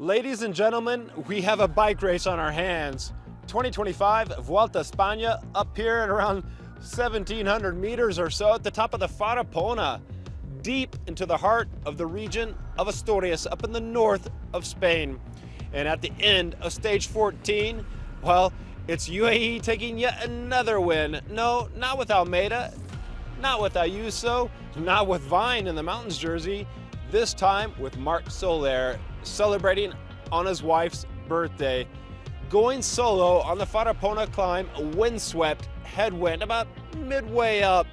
Ladies and gentlemen, we have a bike race on our hands. 2025 Vuelta España up here at around 1,700 meters or so at the top of the Farrapona, deep into the heart of the region of Asturias, up in the north of Spain. And at the end of stage 14, well, it's UAE taking yet another win. No, not with Almeida, not with Ayuso, not with Vine in the Mountains jersey, this time with Marc Soler, celebrating on his wife's birthday. Going solo on the Farapona climb, windswept, headwind about midway up,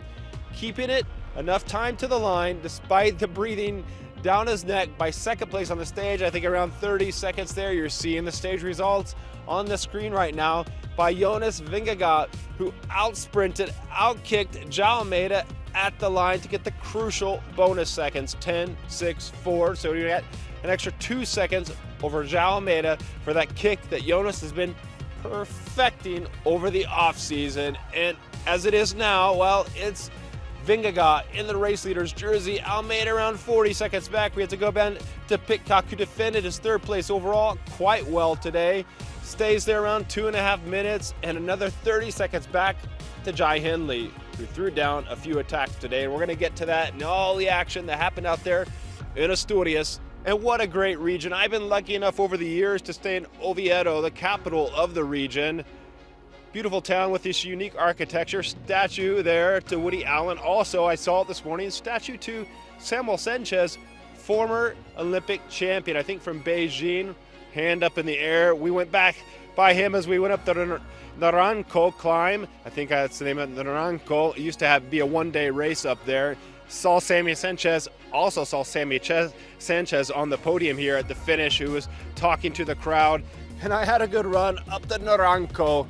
keeping it enough time to the line despite the breathing down his neck by second place on the stage. I think around 30 seconds there. You're seeing the stage results on the screen right now by Jonas Vingegaard, who outsprinted, outkicked João Almeida at the line to get the crucial bonus seconds, 10, 6, 4. So you get an extra 2 seconds over João Almeida for that kick that Jonas has been perfecting over the offseason. And as it is now, well, it's Vingegaard in the race leader's jersey. Almeida around 40 seconds back. We had to go back to Pitcock, who defended his third place overall quite well today. Stays there around 2.5 minutes, and another 30 seconds back to Jai Hindley, who threw down a few attacks today. And we're going to get to that and all the action that happened out there in Asturias. And what a great region. I've been lucky enough over the years to stay in Oviedo, the capital of the region. Beautiful town with this unique architecture. Statue there to Woody Allen. Also, I saw it this morning, statue to Samuel Sanchez, former Olympic champion, I think from Beijing. Hand up in the air. We went back by him as we went up the Naranco climb. I think that's the name of it, Naranco. It used to be a one-day race up there. Saw Sammy Sanchez, also saw Sammy Sanchez on the podium here at the finish, who was talking to the crowd. And I had a good run up the Naranco.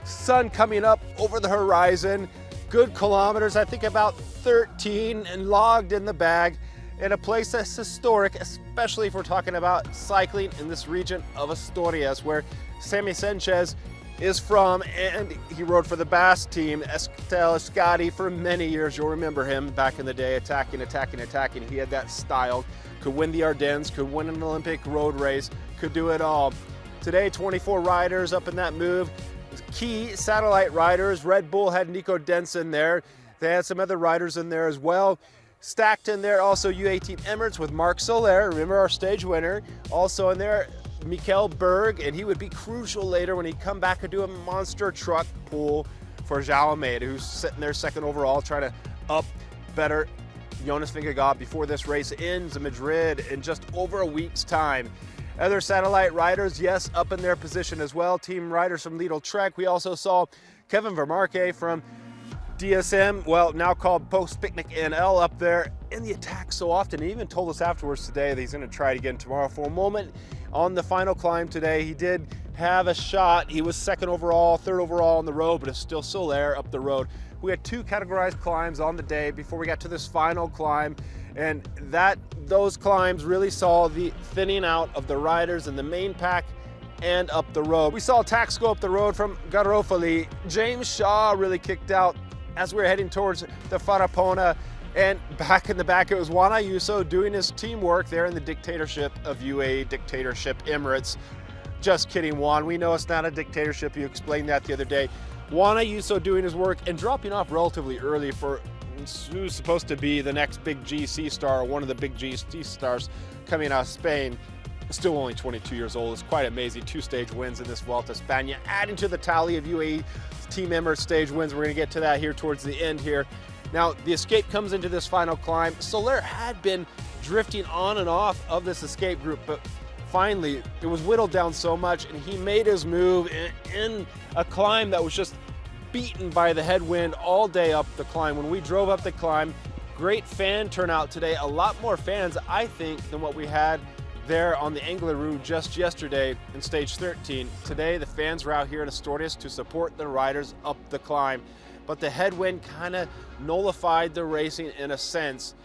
Sun coming up over the horizon. Good kilometers, I think about 13, and logged in the bag. In a place that's historic, especially if we're talking about cycling in this region of Asturias, where Sammy Sanchez is from, and he rode for the Basque team, Estel Escadi, for many years. You'll remember him back in the day, attacking. He had that style, could win the Ardennes, could win an Olympic road race, could do it all. Today, 24 riders up in that move. Key satellite riders. Red Bull had Nico Denson there. They had some other riders in there as well. Stacked in there also UAE Team Emirates with Marc Soler, remember our stage winner. Also in there, Mikel Berg, and he would be crucial later when he'd come back and do a monster truck pull for João Almeida, who's sitting there second overall, trying to up better Jonas Vingegaard before this race ends in Madrid in just over a week's time. Other satellite riders, yes, up in their position as well. Team riders from Lidl Trek. We also saw Kevin Vermarke from DSM, well, now called Post Picnic NL, up there in the attack so often. He even told us afterwards today that he's going to try it again tomorrow. For a moment on the final climb today, he did have a shot. He was second overall, third overall on the road, but it's still Soler up the road. We had two categorized climbs on the day before we got to this final climb, and those climbs really saw the thinning out of the riders in the main pack and up the road. We saw attacks go up the road from Garofali. James Shaw really kicked out as we were heading towards the Farapona, and back in the back it was João Ayuso doing his teamwork there in the dictatorship of UAE, dictatorship Emirates. Just kidding, Juan, we know it's not a dictatorship, you explained that the other day. João Ayuso doing his work and dropping off relatively early for who's supposed to be the next big GC star, one of the big GC stars coming out of Spain. Still only 22 years old. It's quite amazing. 2-stage wins in this Vuelta España, adding to the tally of UAE Team Emirates stage wins. We're going to get to that here towards the end here. Now, the escape comes into this final climb. Soler had been drifting on and off of this escape group, but finally it was whittled down so much, and he made his move in a climb that was just beaten by the headwind all day up the climb. When we drove up the climb, great fan turnout today. A lot more fans, I think, than what we had there on the Angleroo just yesterday in stage 13. Today, the fans were out here in Asturias to support the riders up the climb, but the headwind kind of nullified the racing in a sense.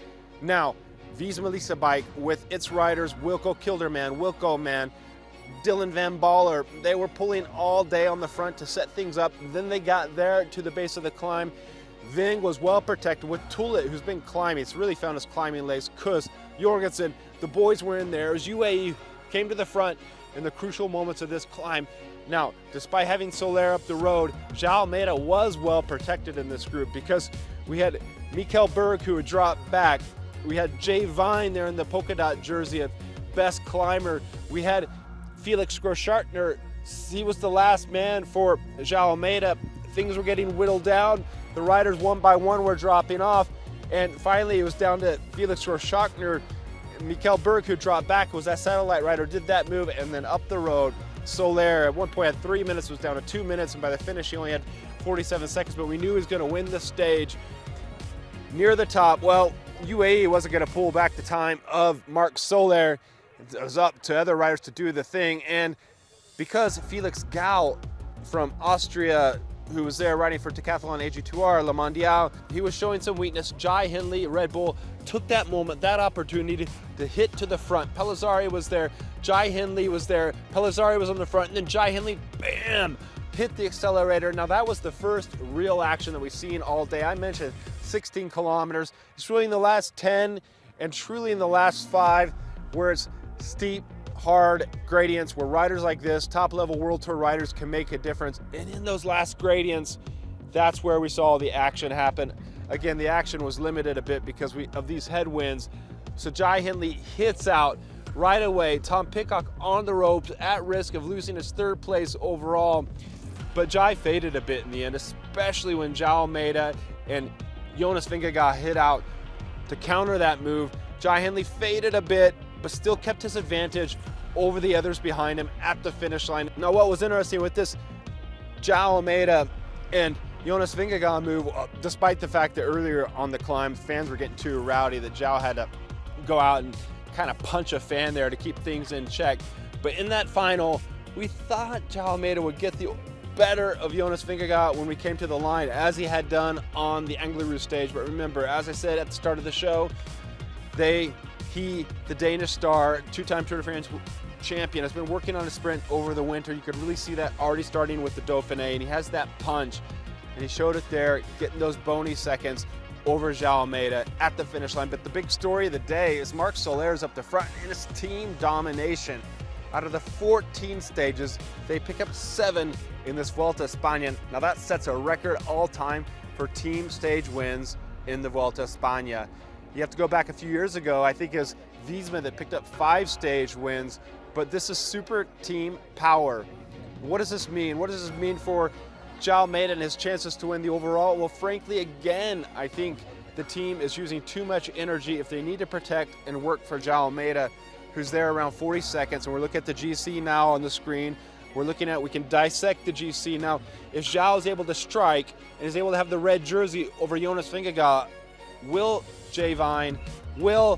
Now, Visa Melissa bike with its riders, Wilco Kilderman, Wilco Man, Dylan Van Baller, they were pulling all day on the front to set things up. Then they got there to the base of the climb. Ving was well protected with Tulit, who's been climbing. It's really found his climbing legs. Kus, Jorgensen, the boys were in there. It was UAE came to the front in the crucial moments of this climb. Now, despite having Soler up the road, João Almeida was well protected in this group because we had Mikkel Berg who had dropped back. We had Jay Vine there in the polka dot jersey of best climber. We had Felix Groschartner. He was the last man for João Almeida. Things were getting whittled down. The riders one by one were dropping off. And finally it was down to Felix Groschartner. Mikkel Berg, who dropped back, was that satellite rider, did that move, and then up the road. Soler at one point had 3 minutes, was down to 2 minutes, and by the finish he only had 47 seconds, but we knew he was going to win the stage. Near the top, well, UAE wasn't going to pull back the time of Marc Soler. It was up to other riders to do the thing, and because Felix Gall from Austria, who was there riding for Decathlon AG2R, Le Mondial, he was showing some weakness. Jai Hindley, Red Bull, took that moment, that opportunity to hit to the front. Pellizzari was there, Jai Hindley was there, Pellizzari was on the front, and then Jai Hindley, bam, hit the accelerator. Now that was the first real action that we've seen all day. I mentioned 16 kilometers. It's really in the last 10 and truly in the last 5 where it's steep, hard gradients where riders like this, top level World Tour riders, can make a difference. And in those last gradients, that's where we saw the action happen. Again, the action was limited a bit because of these headwinds. So Jai Hindley hits out right away. Tom Pidcock on the ropes at risk of losing his 3rd place overall. But Jai faded a bit in the end, especially when João Almeida and Jonas Vingegaard hit out to counter that move. Jai Hindley faded a bit, but still kept his advantage over the others behind him at the finish line. Now, what was interesting with this João Almeida and Jonas Vingegaard move, despite the fact that earlier on the climb, fans were getting too rowdy, that João had to go out and kind of punch a fan there to keep things in check. But in that final, we thought João Almeida would get the better of Jonas Vingegaard when we came to the line, as he had done on the Anglerud stage. But remember, as I said at the start of the show, the Danish star, 2-time Tour de France champion, has been working on a sprint over the winter. You could really see that already starting with the Dauphiné, and he has that punch, and he showed it there, getting those bony seconds over João Almeida at the finish line. But the big story of the day is Marc Soler is up the front in his team domination. Out of the 14 stages, they pick up 7 in this Vuelta España. Now that sets a record all-time for team stage wins in the Vuelta España. You have to go back a few years ago, I think it was Wiesmann that picked up 5 stage wins, but this is super team power. What does this mean? What does this mean for João Almeida and his chances to win the overall? Well, frankly, again, I think the team is using too much energy if they need to protect and work for João Almeida, who's there around 40 seconds. And we're looking at the GC now on the screen. We can dissect the GC now. If João is able to strike and is able to have the red jersey over Jonas Vingegaard, will Jay Vine, will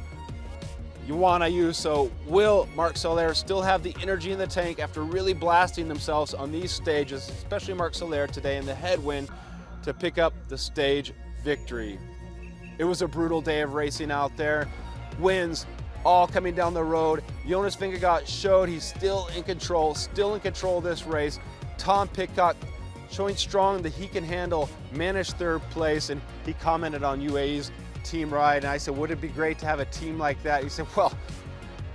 João Almeida, will Marc Soler still have the energy in the tank after really blasting themselves on these stages, especially Marc Soler today in the headwind, to pick up the stage victory? It was a brutal day of racing out there. Wins all coming down the road. Jonas Vingegaard showed he's still in control of this race. Tom Pidcock showing strong that he can handle, managed 3rd place, and he commented on UAE's team ride, and I said, would it be great to have a team like that? He said, well,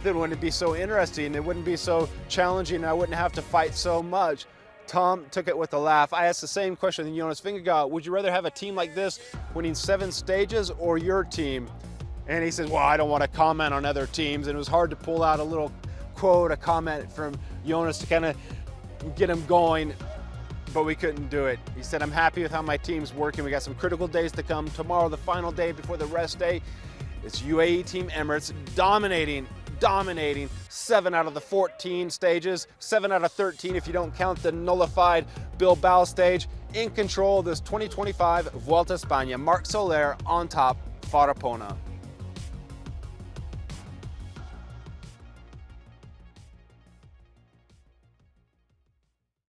then wouldn't it be so interesting? It wouldn't be so challenging, and I wouldn't have to fight so much. Tom took it with a laugh. I asked the same question to Jonas Vingegaard. Would you rather have a team like this winning 7 stages or your team? And he says, well, I don't want to comment on other teams. And it was hard to pull out a little quote, a comment from Jonas to kind of get him going, but we couldn't do it. He said, I'm happy with how my team's working. We got some critical days to come. Tomorrow, the final day before the rest day, it's UAE Team Emirates dominating 7 out of the 14 stages, 7 out of 13 if you don't count the nullified Bilbao stage. In control of this 2025 Vuelta España, Marc Soler on top, Farapona.